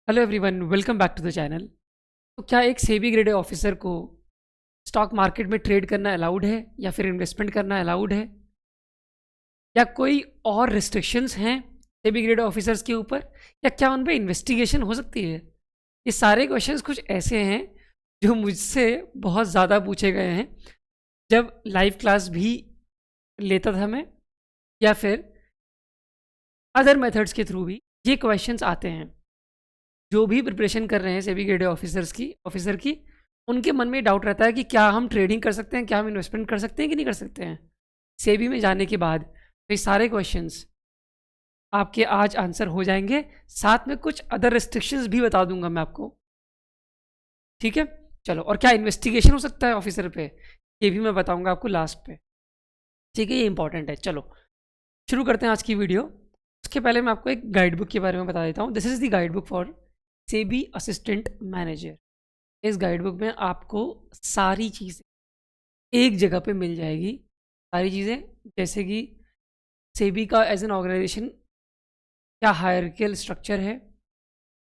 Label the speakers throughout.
Speaker 1: Hello everyone, welcome back to the channel. तो क्या एक सेबी ग्रेडेड ऑफिसर को स्टॉक मार्केट में ट्रेड करना अलाउड है या फिर इन्वेस्टमेंट करना अलाउड है, या कोई और रिस्ट्रिक्शंस हैं सेबी ग्रेडेड ऑफिसर्स के ऊपर, या क्या उन पे इन्वेस्टिगेशन हो सकती है? ये सारे क्वेश्चंस कुछ ऐसे हैं जो मुझसे बहुत ज़्यादा पूछे गए हैं जब लाइव क्लास भी लेता था मैं, या फिर अदर मेथड्स के थ्रू भी ये क्वेश्चंस आते हैं। जो भी प्रिपरेशन कर रहे हैं सेबी ग्रेडेड ऑफिसर की, उनके मन में डाउट रहता है कि क्या हम ट्रेडिंग कर सकते हैं, क्या हम इन्वेस्टमेंट कर सकते हैं कि नहीं कर सकते हैं। सेबी में जाने के बाद तो ये सारे क्वेश्चंस आपके आज आंसर हो जाएंगे, साथ में कुछ अदर रिस्ट्रिक्शंस भी बता दूंगा मैं आपको। ठीक है, चलो। और क्या इन्वेस्टिगेशन हो सकता है ऑफिसर पे, ये भी मैं बताऊंगा आपको लास्ट पे। ठीक है, ये इंपॉर्टेंट है। चलो शुरू करते हैं आज की वीडियो। उसके पहले मैं आपको एक गाइड बुक के बारे में बता देता हूँ। This is the guide book for SEBI assistant manager. इस गाइड बुक में आपको सारी चीज़ें एक जगह पे मिल जाएगी। सारी चीज़ें जैसे कि सेबी का एज एन ऑर्गेनाइजेशन क्या हायरार्किकल स्ट्रक्चर है,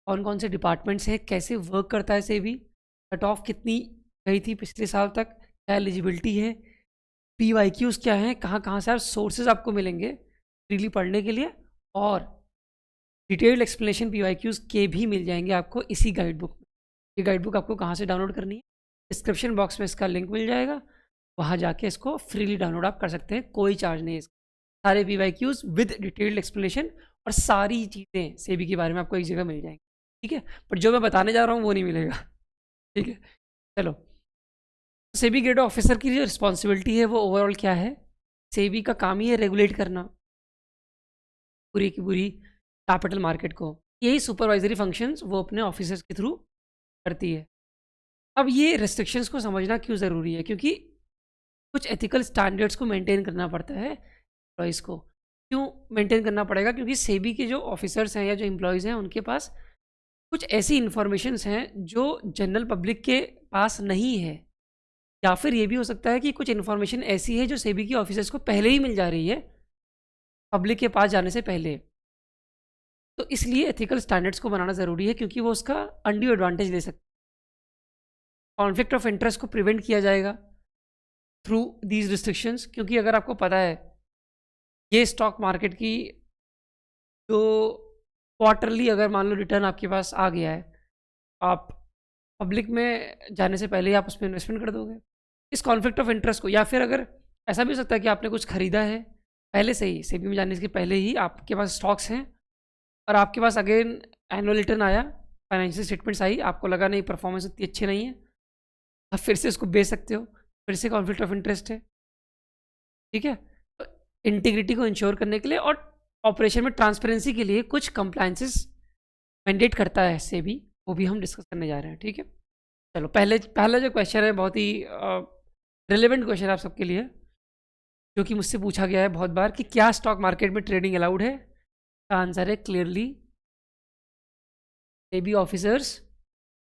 Speaker 1: कौन कौन से डिपार्टमेंट्स हैं, कैसे वर्क करता है सेबी, कट ऑफ कितनी गई थी पिछले साल तक, क्या एलिजिबिलिटी है, PYQs क्या हैं, कहाँ कहाँ से आप सोर्सेज आपको मिलेंगे फ्रीली पढ़ने के लिए, और डिटेल्ड एक्सप्लेनेशन PYQs के भी मिल जाएंगे आपको इसी गाइड बुक में। ये गाइड बुक आपको कहाँ से डाउनलोड करनी है, डिस्क्रिप्शन बॉक्स में इसका लिंक मिल जाएगा, वहाँ जाके इसको फ्रीली डाउनलोड आप कर सकते हैं, कोई चार्ज नहीं है इसका। सारे PYQs विद डिटेल्ड एक्सप्लेनेशन और सारी चीज़ें सेबी के बारे में आपको एक जगह मिल जाएंगी। ठीक है, पर जो मैं बताने जा रहा हूँ वो नहीं मिलेगा। ठीक है, चलो। सेबी ग्रेड ऑफिसर की जो रिस्पॉन्सिबिलिटी है वो ओवरऑल क्या है? सेबी का काम ही है रेगुलेट करना पूरी की पूरी कैपिटल मार्केट को। यही सुपरवाइजरी फंक्शंस वो अपने ऑफिसर्स के थ्रू करती है। अब ये रेस्ट्रिक्शंस को समझना क्यों ज़रूरी है? क्योंकि कुछ एथिकल स्टैंडर्ड्स को मेंटेन करना पड़ता है एम्प्लॉयज़ को। क्यों मेंटेन करना पड़ेगा? क्योंकि सेबी के जो ऑफिसर्स हैं या जो एम्प्लॉयज़ हैं उनके पास कुछ ऐसी इन्फॉर्मेशंस हैं जो जनरल पब्लिक के पास नहीं है, या फिर ये भी हो सकता है कि कुछ इन्फॉर्मेशन ऐसी है जो सेबी के ऑफिसर्स को पहले ही मिल जा रही है पब्लिक के पास जाने से पहले। तो इसलिए एथिकल स्टैंडर्ड्स को बनाना ज़रूरी है, क्योंकि वो उसका अनड्यू एडवांटेज ले सकते हैं। कॉन्फ्लिक्ट ऑफ इंटरेस्ट को प्रिवेंट किया जाएगा थ्रू दीज रिस्ट्रिक्शंस। क्योंकि अगर आपको पता है ये स्टॉक मार्केट की जो क्वार्टरली अगर मान लो रिटर्न आपके पास आ गया है, आप पब्लिक में जाने से पहले ही आप उसमें इन्वेस्टमेंट कर दोगे। इस कॉन्फ्लिक्ट ऑफ इंटरेस्ट को, या फिर अगर ऐसा भी हो सकता है कि आपने कुछ खरीदा है पहले से ही, सेबी में जाने से पहले ही आपके पास स्टॉक्स हैं, और आपके पास अगेन एनुअल रिटर्न आया, फाइनेंशियल स्टेटमेंट्स आई, आपको लगा नहीं परफॉर्मेंस उतनी अच्छी नहीं है, आप फिर से इसको बेच सकते हो, फिर से कॉन्फ्लिक्ट ऑफ इंटरेस्ट है। ठीक है, तो इंटीग्रिटी को इंश्योर करने के लिए और ऑपरेशन में ट्रांसपेरेंसी के लिए कुछ कंप्लायंसेस मैंडेट करता है सेबी, वो भी हम डिस्कस करने जा रहे हैं। ठीक है, चलो। पहला जो क्वेश्चन है बहुत ही रिलेवेंट क्वेश्चन है आप सबके लिए, जो कि मुझसे पूछा गया है बहुत बार कि क्या स्टॉक मार्केट में ट्रेडिंग अलाउड है? का आंसर है clearly SEBI officers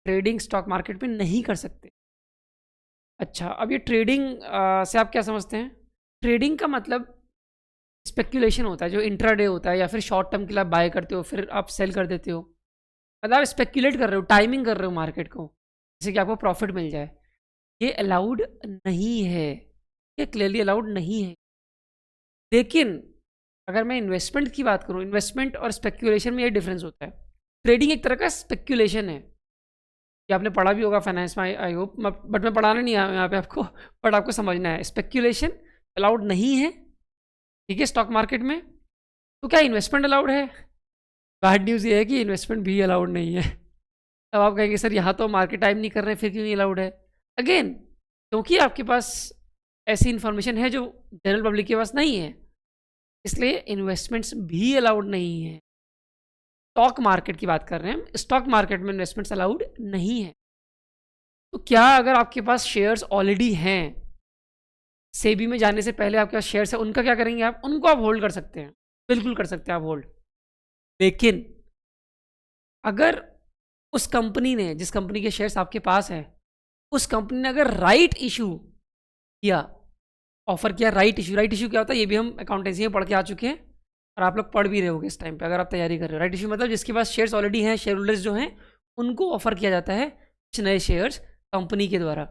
Speaker 1: trading stock market में नहीं कर सकते। अच्छा, अब ये ट्रेडिंग से आप क्या समझते हैं? ट्रेडिंग का मतलब स्पेक्यूलेशन होता है, जो इंट्राडे होता है, या फिर शॉर्ट टर्म के लिए आप बाय करते हो फिर आप सेल कर देते हो, मतलब आप स्पेक्यूलेट कर रहे हो, टाइमिंग कर रहे हो मार्केट को, जैसे कि आपको प्रॉफिट मिल जाए। ये अलाउड नहीं है, ये क्लियरली अलाउड नहीं है। लेकिन अगर मैं इन्वेस्टमेंट की बात करूँ, इन्वेस्टमेंट और स्पेक्यूलेशन में ये डिफरेंस होता है। ट्रेडिंग एक तरह का स्पेक्यूलेशन है, ये आपने पढ़ा भी होगा फाइनेंस में, आई होप, बट मैं पढ़ाना नहीं आया यहाँ पे आपको, बट आपको समझना है स्पेक्यूलेशन अलाउड नहीं है। ठीक है, स्टॉक मार्केट में। तो क्या इन्वेस्टमेंट अलाउड है? बैड न्यूज़ ये है कि इन्वेस्टमेंट भी अलाउड नहीं है। अब आप कहेंगे सर यहाँ तो मार्केट टाइम नहीं कर रहे हैं, फिर क्यों नहीं अलाउड है? अगेन, क्योंकि आपके पास ऐसी इन्फॉर्मेशन है जो जनरल पब्लिक के पास नहीं है, इसलिए इन्वेस्टमेंट्स भी अलाउड नहीं है। स्टॉक मार्केट की बात कर रहे हैं हम, स्टॉक मार्केट में इन्वेस्टमेंट्स अलाउड नहीं है। तो क्या अगर आपके पास शेयर्स ऑलरेडी हैं, सेबी में जाने से पहले आपके पास शेयर्स है, उनका क्या करेंगे आप? उनको आप होल्ड कर सकते हैं, बिल्कुल कर सकते हैं आप होल्ड। लेकिन अगर उस कंपनी ने, जिस कंपनी के शेयर्स आपके पास है, उस कंपनी ने अगर राइट इशू किया, ऑफर किया, राइट इशू क्या होता है ये भी हम अकाउंटेंसी में पढ़ के आ चुके हैं। और आप लोग पढ़ भी रहे होगे इस टाइम पे अगर आप तैयारी कर रहे हो। राइट इशू मतलब जिसके पास शेयर्स ऑलरेडी हैं, शेयर होल्डर्स जो हैं उनको ऑफर किया जाता है कुछ नए शेयर्स कंपनी के द्वारा।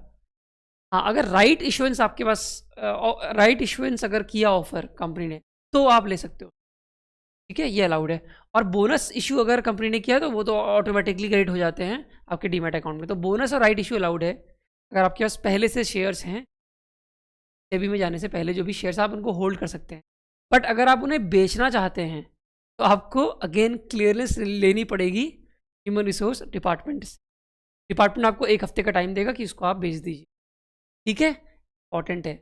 Speaker 1: हाँ, अगर राइट इशुएंस आपके पास राइट इशुएंस अगर किया ऑफर कंपनी ने तो आप ले सकते हो, ठीक है, ये अलाउड है। और बोनस इशू अगर कंपनी ने किया तो वो तो ऑटोमेटिकली क्रेडिट हो जाते हैं आपके डीमैट अकाउंट में। तो बोनस और राइट इशू अलाउड है अगर आपके पास पहले से शेयर्स हैं, सेबी में जाने से पहले जो भी शेयर्स आप उनको होल्ड कर सकते हैं। बट अगर आप उन्हें बेचना चाहते हैं तो आपको अगेन क्लियरेंस लेनी पड़ेगी ह्यूमन रिसोर्स डिपार्टमेंट से। डिपार्टमेंट आपको 1 हफ्ते का टाइम देगा कि इसको आप बेच दीजिए, ठीक है, इंपॉर्टेंट है।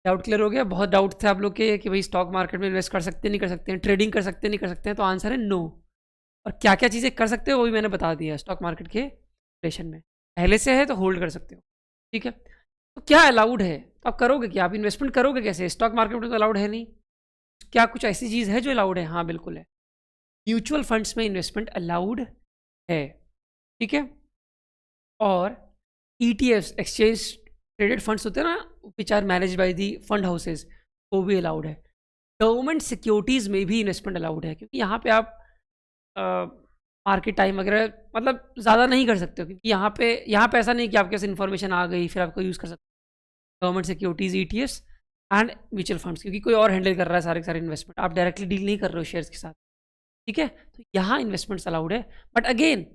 Speaker 1: डाउट क्लियर हो गया? बहुत डाउट थे आप लोग के कि भाई स्टॉक मार्केट में इन्वेस्ट कर सकते नहीं कर सकते हैं, ट्रेडिंग कर सकते नहीं कर सकते हैं, तो आंसर है नो। और क्या क्या चीज़ें कर सकते हो वो भी मैंने बता दिया स्टॉक मार्केट के सेशन में। पहले से है तो होल्ड कर सकते हो, ठीक है। तो क्या अलाउड है, तो आप करोगे क्या, आप इन्वेस्टमेंट करोगे कैसे? स्टॉक मार्केट में तो अलाउड है नहीं। क्या कुछ ऐसी चीज़ है जो अलाउड है? हाँ बिल्कुल है, म्यूचुअल फंड्स में इन्वेस्टमेंट अलाउड है, ठीक है। और ETFs एक्सचेंज ट्रेडेड फंड्स होते हैं ना, which are manage by the fund houses, वो भी अलाउड है। गवर्नमेंट सिक्योरिटीज़ में भी इन्वेस्टमेंट अलाउड है, क्योंकि यहाँ पे आप मार्केट टाइम वगैरह मतलब ज़्यादा नहीं कर सकते हो, क्योंकि यहाँ पे ऐसा नहीं कि आपके पास इन्फॉर्मेशन आ गई फिर आपको यूज़ कर सकते हो। Government securities, ETFs and mutual funds, क्योंकि कोई और हैंडल कर रहा है सारे के सारे इन्वेस्टमेंट, आप डायरेक्टली डील नहीं कर रहे हो शेयर्स के साथ, ठीक है। तो यहाँ इन्वेस्टमेंट्स अलाउड है। बट अगेन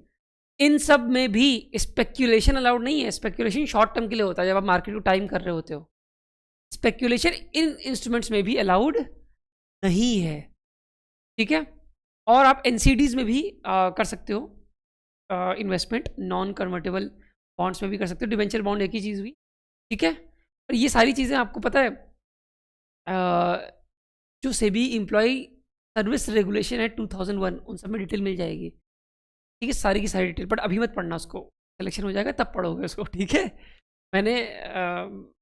Speaker 1: इन सब में भी स्पेक्यूलेशन अलाउड नहीं है। स्पेक्यूलेशन शॉर्ट टर्म के लिए होता है, जब आप मार्केट को टाइम कर रहे होते हो। स्पेक्यूलेशन इन इंस्ट्रूमेंट्स में भी अलाउड नहीं है, ठीक है। और आप NCDs में भी कर सकते हो इन्वेस्टमेंट, नॉन कन्वर्टेबल बॉन्ड्स में भी कर सकते हो, डिवेंचर बॉन्ड एक ही चीज़ हुई, ठीक है। और ये सारी चीज़ें आपको पता है जो सेबी एम्प्लॉय सर्विस रेगुलेशन है 2001 उन सब में डिटेल मिल जाएगी, ठीक है, सारी की सारी डिटेल। बट अभी मत पढ़ना, उसको सिलेक्शन हो जाएगा तब पढ़ोगे उसको, ठीक है। मैंने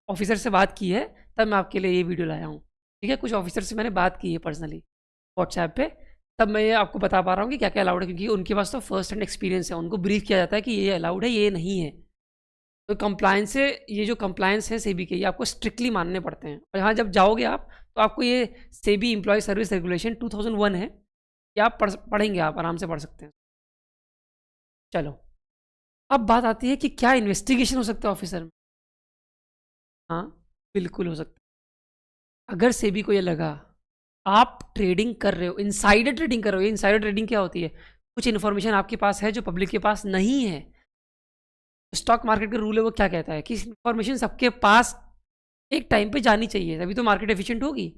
Speaker 1: ऑफिसर से बात की है तब मैं आपके लिए ये वीडियो लाया हूँ, ठीक है। कुछ ऑफिसर से मैंने बात की है पर्सनली व्हाट्सएप पे, तब मैं ये आपको बता पा रहा हूँ कि क्या क्या अलाउड है, क्योंकि उनके पास तो फर्स्ट हैंड एक्सपीरियंस है। उनको ब्रीफ किया जाता है कि ये अलाउड है, ये नहीं है। तो कंप्लायंस से, ये जो कंप्लायंस है सेबी के, ये आपको स्ट्रिक्टली मानने पड़ते हैं। और यहाँ जब जाओगे आप तो आपको ये सेबी एम्प्लॉय सर्विस रेगुलेशन 2001 है, ये आप पढ़ेंगे, आप आराम से पढ़ सकते हैं। चलो, अब बात आती है कि क्या इन्वेस्टिगेशन हो सकता है ऑफिसर में? हाँ बिल्कुल हो सकता है। अगर सेबी को ये लगा आप ट्रेडिंग कर रहे हो, इनसाइडर ट्रेडिंग कर रहे हो। इनसाइडर ट्रेडिंग क्या होती है? कुछ इन्फॉर्मेशन आपके पास है जो पब्लिक के पास नहीं है। स्टॉक मार्केट का रूल है, वो क्या कहता है कि इन्फॉर्मेशन सबके पास एक टाइम पे जानी चाहिए, तभी तो मार्केट एफिशिएंट होगी।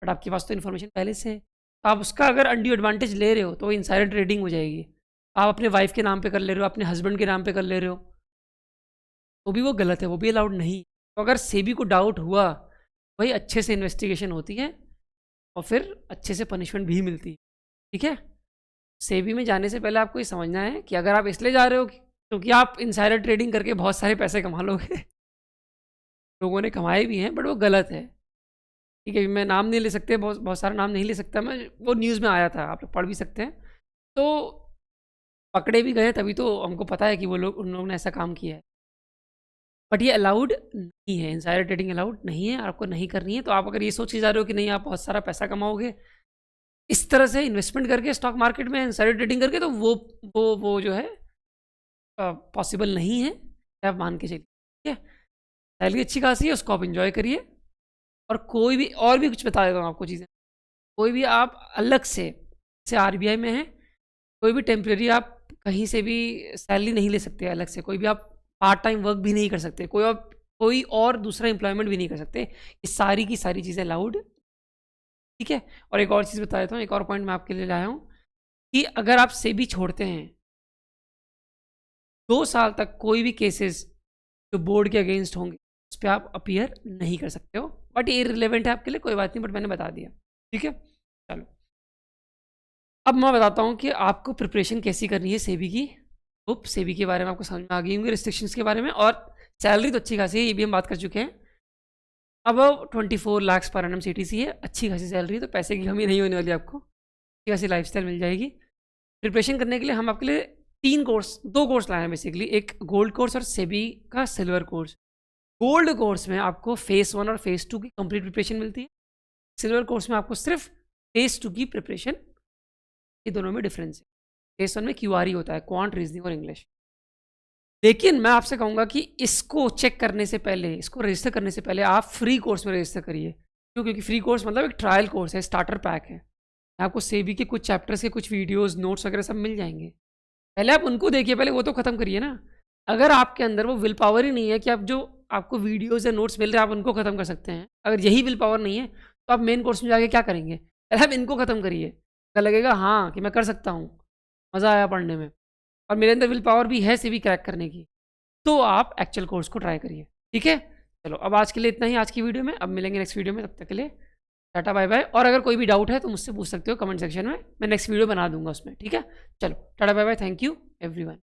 Speaker 1: बट आपके पास तो इन्फॉर्मेशन पहले से है, तो आप उसका अगर अनड्यू एडवांटेज ले रहे हो तो इनसाइडर ट्रेडिंग हो जाएगी। आप अपने वाइफ के नाम पे कर ले रहे हो, अपने हस्बैंड के नाम पे कर ले रहे हो, तो भी वो गलत है, वो भी अलाउड नहीं। तो अगर सेबी को डाउट हुआ, भाई अच्छे से इन्वेस्टिगेशन होती है और फिर अच्छे से पनिशमेंट भी मिलती है, ठीक है। सेबी में जाने से पहले आपको ये समझना है कि अगर आप इसलिए जा रहे हो क्योंकि आप इनसाइडर ट्रेडिंग करके बहुत सारे पैसे कमा लोगे, लोगों ने कमाए भी हैं, बट वो गलत है, ठीक है। मैं नाम नहीं ले सकते, बहुत बहुत सारा नाम नहीं ले सकता मैं, वो न्यूज़ में आया था, आप लोग पढ़ भी सकते हैं। तो पकड़े भी गए तभी तो हमको पता है कि वो लोग, उन लोगों ने ऐसा काम किया है। बट ये अलाउड नहीं है, इनसाइडर ट्रेडिंग अलाउड नहीं है, आपको नहीं करनी है। तो आप अगर ये सोच के जा रहे हो कि नहीं आप बहुत सारा पैसा कमाओगे इस तरह से इन्वेस्टमेंट करके स्टॉक मार्केट में इनसाइडर ट्रेडिंग करके, तो वो जो है पॉसिबल नहीं है, आप मान के चलिए, ठीक है। सैलरी अच्छी खासी है, उसको आप इंजॉय करिए। और कोई भी और भी कुछ बता देता हूँ आपको चीज़ें, कोई भी आप अलग से RBI में है, कोई भी टेम्परेरी आप कहीं से भी सैलरी नहीं ले सकते अलग से, कोई भी आप पार्ट टाइम वर्क भी नहीं कर सकते, कोई और दूसरा एम्प्लॉयमेंट भी नहीं कर सकते। ये सारी की सारी चीज़ें अलाउड, ठीक है। और एक और चीज़ बता देता हूँ, एक और पॉइंट मैं आपके लिए लाया हूँ कि अगर आप सेबी छोड़ते हैं 2 साल तक कोई भी केसेस जो बोर्ड के अगेंस्ट होंगे उस पर आप अपीयर नहीं कर सकते हो। बट ये रिलेवेंट है आपके लिए, कोई बात नहीं, बट मैंने बता दिया, ठीक है। चलो, अब मैं बताता हूँ कि आपको प्रिपरेशन कैसी करनी है सेबी की। सेबी के बारे में आपको समझ में आ गई होंगी, रिस्ट्रिक्शंस के बारे में, और सैलरी तो अच्छी खासी है, ये भी हम बात कर चुके हैं। अब 24 लाख पर एनम CTC है, अच्छी खासी सैलरी, तो पैसे की कमी नहीं होने वाली, आपको अच्छी खासी लाइफस्टाइल मिल जाएगी। प्रिपरेशन करने के लिए हम आपके लिए 2 कोर्स लाए हैं बेसिकली, एक गोल्ड कोर्स और सेबी का सिल्वर कोर्स। गोल्ड कोर्स में आपको फेज़ 1 और फेज़ 2 की कंप्लीट प्रिपरेशन मिलती है। सिल्वर कोर्स में आपको सिर्फ फेज 2 की प्रिपरेशन, ये दोनों में डिफरेंस है। फेज 1 में क्यूआरई होता है, क्वांट, रीजनिंग और इंग्लिश। लेकिन मैं आपसे कहूँगा कि इसको चेक करने से पहले, इसको रजिस्टर करने से पहले आप फ्री कोर्स में रजिस्टर करिए। क्यों? क्योंकि फ्री कोर्स मतलब एक ट्रायल कोर्स है, स्टार्टर पैक है। आपको सेबी के कुछ चैप्टर्स के कुछ वीडियोस, नोट्स वगैरह सब मिल जाएंगे। पहले आप उनको देखिए, पहले वो तो खत्म करिए ना। अगर आपके अंदर वो विल पावर ही नहीं है कि आप जो आपको वीडियोस या नोट्स मिल रहे हैं आप उनको खत्म कर सकते हैं, अगर यही विल पावर नहीं है तो आप मेन कोर्स में जाके क्या करेंगे? पहले आप इनको खत्म करिए, तो लगेगा हाँ कि मैं कर सकता हूँ, मज़ा आया पढ़ने में और मेरे अंदर विल पावर भी है सेबी क्रैक करने की, तो आप एक्चुअल कोर्स को ट्राई करिए। ठीक है, चलो अब आज के लिए इतना ही आज की वीडियो में। अब मिलेंगे नेक्स्ट वीडियो में, तब तक के लिए टाटा बाय बाय। और अगर कोई भी डाउट है तो मुझसे पूछ सकते हो कमेंट सेक्शन में, मैं नेक्स्ट वीडियो बना दूंगा उसमें। ठीक है, चलो tata bye bye, thank you everyone.